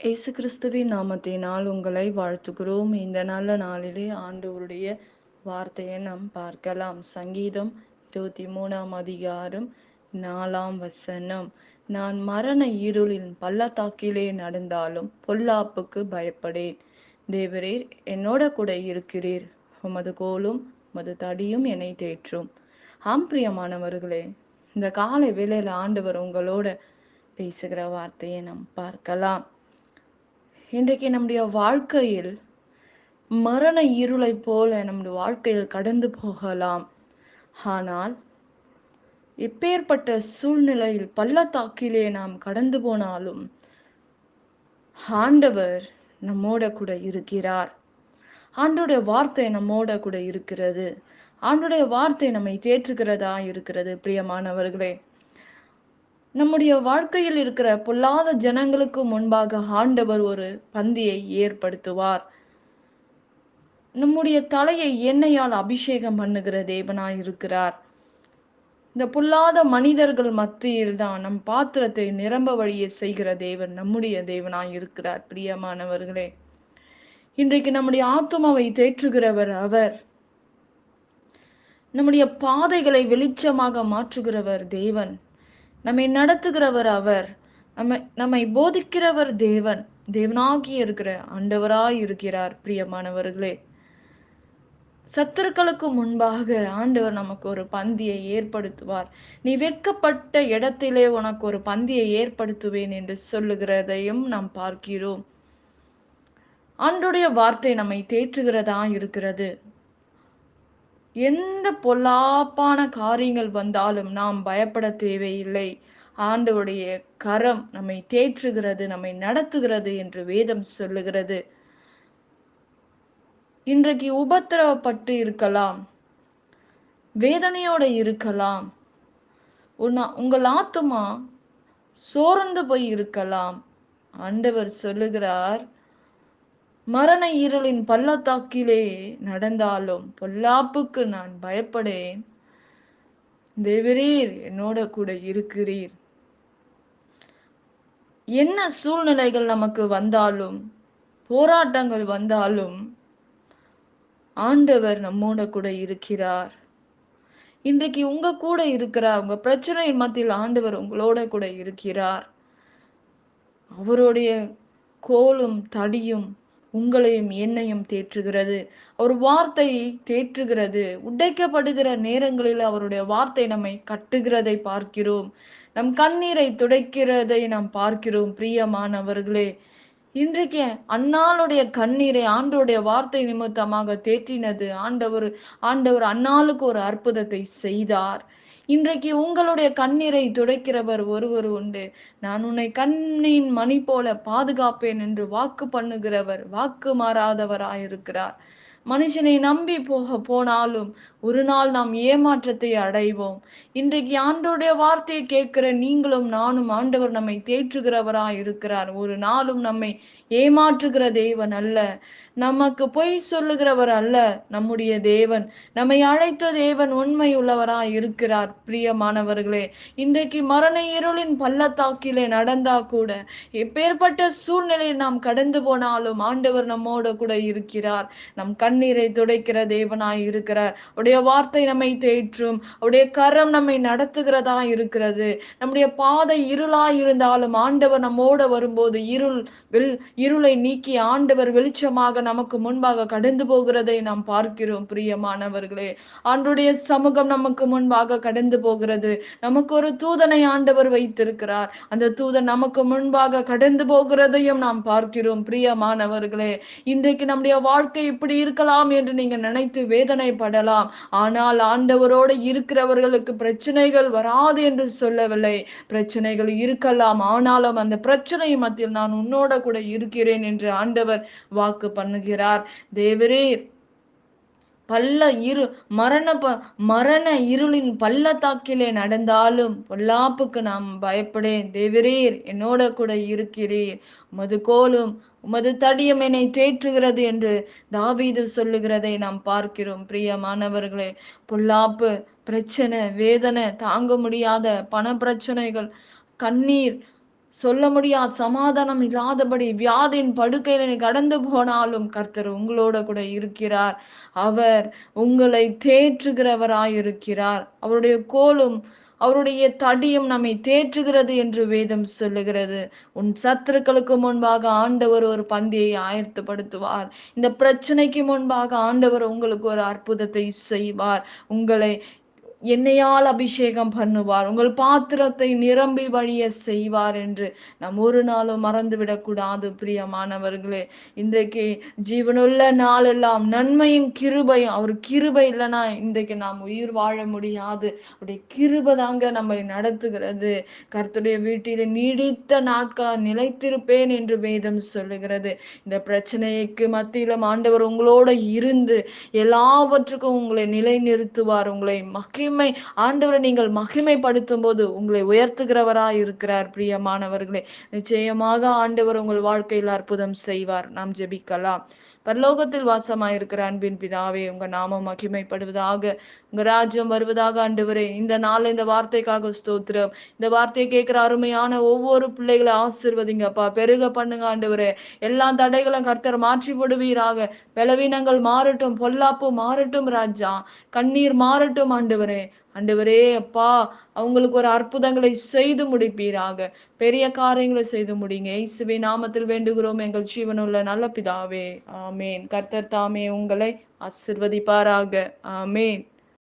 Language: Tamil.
இயேசு கிறிஸ்துவின் நாமத்தினால் உங்களை வாழ்த்துகிறோம். இந்த நல்ல நாளிலே ஆண்டவருடைய வார்த்தையை நாம் பார்க்கலாம். சங்கீதம் 23ஆம் அதிகாரம் 4ஆம் வசனம். நான் மரண இருளின் பள்ளத்தாக்கிலே நடந்தாலும் பொல்லாப்புக்கு பயப்படேன். தேவரீர் என்னோட கூட இருக்கிறீர். உமது கோலும் உமது தடியும் என்னை தேற்றும். ஆம் பிரியமானவர்களே, இந்த காலை வேளையில ஆண்டவர் உங்களோட பேசுகிற வார்த்தையை நாம் பார்க்கலாம். இன்றைக்கு நம்முடைய வாழ்க்கையில் மரண இருளைப் போல நம்முடைய வாழ்க்கையில் கடந்து போகலாம். ஆனால் எப்பேற்பட்ட சூழ்நிலையில் பள்ளத்தாக்கிலே நாம் கடந்து போனாலும் ஆண்டவர் நம்மோட கூட இருக்கிறார். ஆண்டவருடைய வார்த்தை நம்மோட கூட இருக்கிறது. ஆண்டவருடைய வார்த்தை நம்மை தேற்றுகிறதா இருக்கிறது. பிரியமானவர்களே, நம்முடைய வாழ்க்கையில் இருக்கிற பொல்லாத ஜனங்களுக்கு முன்பாக ஆண்டவர் ஒரு பந்தியை ஏற்படுத்துவார். நம்முடைய தலையை எண்ணெயால் அபிஷேகம் பண்ணுகிற தேவனாய் இருக்கிறார். இந்த பொல்லாத மனிதர்கள் மத்தியில் தான் நம் பாத்திரத்தை நிரம்ப வழிய செய்கிற தேவன் நம்முடைய தேவனாய் இருக்கிறார். பிரியமானவர்களே, இன்றைக்கு நம்முடைய ஆத்துமாவை தேற்றுகிறவர் அவர். நம்முடைய பாதைகளை வெளிச்சமாக மாற்றுகிறவர் தேவன். நம்மை நடத்துகிறவர் அவர். நம்மை போதிக்கிறவர் தேவன். தேவனாகி இருக்கிற ஆண்டவராய் இருக்கிறார். பிரியமானவர்களே, சத்துருக்களுக்கு முன்பாக ஆண்டவர் நமக்கு ஒரு பந்தியை ஏற்படுத்துவார். நீ வெட்கப்பட்ட இடத்திலே உனக்கு ஒரு பந்தியை ஏற்படுத்துவேன் என்று சொல்லுகிறதையும் நாம் பார்க்கிறோம். ஆண்டவருடைய வார்த்தை நம்மை தேற்றுகிறதா இருக்கிறது. எந்த பொல்லாப்பான காரியங்கள் வந்தாலும் நாம் பயப்பட தேவையில்லை. ஆண்டவருடைய கரம் நம்மை தேற்றுகிறது, நம்மை நடத்துகிறது என்று வேதம் சொல்லுகிறது. இன்றைக்கு உபத்திரவப்பட்டு இருக்கலாம், வேதனையோட இருக்கலாம், உங்கள் ஆத்துமா சோர்ந்து போய் இருக்கலாம். ஆண்டவர் சொல்லுகிறார், மரண இருளின் பள்ளத்தாக்கிலே நடந்தாலும் பொல்லாப்புக்கு நான் பயப்படேன். தேவரீர் என்னோட கூட இருக்கிறீர். என்ன சூழ்நிலைகள் நமக்கு வந்தாலும், போராட்டங்கள் வந்தாலும் ஆண்டவர் நம்மோட கூட இருக்கிறார். இன்றைக்கு உங்க கூட இருக்கிறார். உங்க பிரச்சனையின் மத்தியில் ஆண்டவர் உங்களோட கூட இருக்கிறார். அவருடைய கோலும் தடியும் உங்களையும் என்னையும் தேற்றுகிறது. அவர் வார்த்தை தேற்றுகிறது. உடைக்கப்படுகிற நேரங்களில் அவருடைய வார்த்தை நம்மை கட்டுகிறதை பார்க்கிறோம். நம் கண்ணீரை துடைக்கிறதை நாம் பார்க்கிறோம். பிரியமானவர்களே, இன்றைக்கு அன்னாளுடைய கண்ணீரை ஆண்டவருடைய வார்த்தை நிமித்தமாக தேற்றினது. ஆண்டவர் அன்னாளுக்கு ஒரு அற்புதத்தை செய்தார். இன்றைக்கு உங்களுடைய கண்ணீரை துடைக்கிறவர் ஒருவர் உண்டு. நான் உன்னை கண்ணின் மணி போல பாதுகாப்பேன் என்று வாக்கு பண்ணுகிறவர், வாக்கு மாறாதவராயிருக்கிறார். மனுஷனை நம்பி போனாலும் ஒரு நாள் நாம் ஏமாற்றத்தை அடைவோம். இன்றைக்கு ஆண்டவருடைய வார்த்தையை கேட்கிற நீங்களும் நானும், ஆண்டவர் நம்மை தேற்றுகிறவராய் இருக்கிறார். ஒரு நாளும் நம்மை ஏமாற்றுகிற தேவன் அல்ல, நமக்கு பொய் சொல்லுகிறவர் அல்ல. நம்முடைய தேவன், நம்மை அழைத்த தேவன் உண்மை உள்ளவராய் இருக்கிறார். பிரியமானவர்களே, இன்றைக்கு மரண இருளின் பள்ளத்தாக்கிலே நடந்தா கூட, எப்பேற்பட்ட சூழ்நிலையில் நாம் கடந்து போனாலும் ஆண்டவர் நம்மோடு கூட இருக்கிறார். நம் கண்ணீரை துடைக்கிற தேவனாய் இருக்கிறார். அவருடைய வார்த்தை நம்மை தேற்றும். அவருடைய கரம் நம்மை நடத்துகிறதா இருக்கிறது. நம்முடைய பாதை இருளாய் இருந்தாலும் ஆண்டவர் நம்மோடு வரும்போது இருளை நீக்கி ஆண்டவர் வெளிச்சமாக நமக்கு முன்பாக கடந்து போகிறதை நாம் பார்க்கிறோம். பிரியமானவர்களே, ஆண்டவருடைய சமூகம் நமக்கு முன்பாக கடந்து போகிறது. நமக்கு ஒரு தூதனை ஆண்டவர் வைத்திருக்கிறார். அந்த தூதன் நமக்கு முன்பாக கடந்து போகிறதையும் நாம் பார்க்கிறோம். பிரியமானவர்களே, இன்றைக்கு நம்முடைய வாழ்க்கை இப்படி இருக்கலாம் என்று நீங்க நினைத்து வேதனைப்படலாம். ஆனால் ஆண்டவரோடு இருக்கிறவர்களுக்கு பிரச்சனைகள் வராது என்று சொல்லவில்லை. பிரச்சனைகள் இருக்கலாம், ஆனாலும் அந்த பிரச்சனை மத்தியில் நான் உன்னோட கூட இருக்கிறேன் என்று ஆண்டவர் வாக்கு பண்ணுகிறார். தேவரீர் மரண இருளின் பள்ளத்தாக்கிலே நடந்தாலும் பொல்லாப்புக்கு நாம் பயப்படேன். தேவரீர் என்னோட கூட இருக்கிறீர். உமது கோலும் உமது தடியும் என்னை தேற்றுகிறது என்று தாவீது சொல்லுகிறதை நாம் பார்க்கிறோம். பிரியமானவர்களே, பொல்லாப்பு, பிரச்சனை, வேதனை, தாங்க முடியாத பண பிரச்சனைகள், கண்ணீர், சொல்ல முடியாத சமாதானம் இல்லாதபடி வியாதியின் படுக்கையில நீ கடந்து போனாலும் கர்த்தர் உங்களோட கூட இருக்கிறார். அவர் உங்களை தேற்றுகிறவராயிருக்கிறார். அவருடைய கோலும் அவருடைய தடியும் நம்மை தேற்றுகிறது என்று வேதம் சொல்லுகிறது. உன் சத்துருக்களுக்கு முன்பாக ஆண்டவர் ஒரு பந்தியை ஆயத்தப்படுத்துவார். இந்த பிரச்சனைக்கு முன்பாக ஆண்டவர் உங்களுக்கு ஒரு அற்புதத்தை செய்வார். உங்களை எண்ணெயால் அபிஷேகம் பண்ணுவார். உங்கள் பாத்திரத்தை நிரம்பி வழிய செய்வார் என்று நாம் ஒரு நாளும் மறந்துவிடக் கூடாது. பிரியமானவர்களே, இன்றைக்கு ஜீவனுள்ள நாளெல்லாம் நன்மையும் கிருபையும், அவர் கிருபை இல்லைன்னா இன்றைக்கு நாம் உயிர் வாழ முடியாது. அவருடைய கிருபை தாங்க நம்மை நடத்துகிறது. கர்த்தருடைய வீட்டில் நீடித்த நாட்கள் நிலைத்திருப்பேன் என்று வேதம் சொல்லுகிறது. இந்த பிரச்சனைக்கு மத்தியிலும் ஆண்டவர் உங்களோட இருந்து எல்லாவற்றுக்கும் உங்களை நிலைநிறுத்துவார். உங்களை ஆண்டவரை நீங்கள் மகிமைப்படுத்தும் போது உங்களை உயர்த்துகிறவராய் இருக்கிறார். பிரியமானவர்களே, நிச்சயமாக ஆண்டவர் உங்கள் வாழ்க்கையில் அற்புதம் செய்வார். நாம் ஜெபிக்கலாம். பரலோகத்தில் வாசமாயிருக்கிற அன்பின் பிதாவே, உங்க நாமம் மகிமைப்படுவதாக, உங்க ராஜ்யம் வருவதாக. ஆண்டவரே, இந்த நாள் இந்த வார்த்தைக்காக ஸ்தோத்திரம். இந்த வார்த்தையை கேட்கிற அருமையான ஒவ்வொரு பிள்ளைகளை ஆசீர்வதிங்கப்பா, பெருக பண்ணுங்க ஆண்டவரே. எல்லா தடைகளும் கர்த்தர் மாற்றி போடுவீராக. பலவீனங்கள் மாறட்டும், பொல்லாப்பு மாறட்டும் ராஜா, கண்ணீர் மாறட்டும் ஆண்டவரே. ஆண்டவரே அப்பா, அவங்களுக்கு ஒரு அற்புதங்களை செய்து முடிப்பீராக. பெரிய காரியங்களை செய்து முடிங்க. இயேசுவின் நாமத்தில் வேண்டுகிறோம் எங்கள் ஜீவனுள்ள நல்ல பிதாவே, ஆமேன். கர்த்தர் தாமே உங்களை ஆசீர்வதிப்பாராக. ஆமேன்.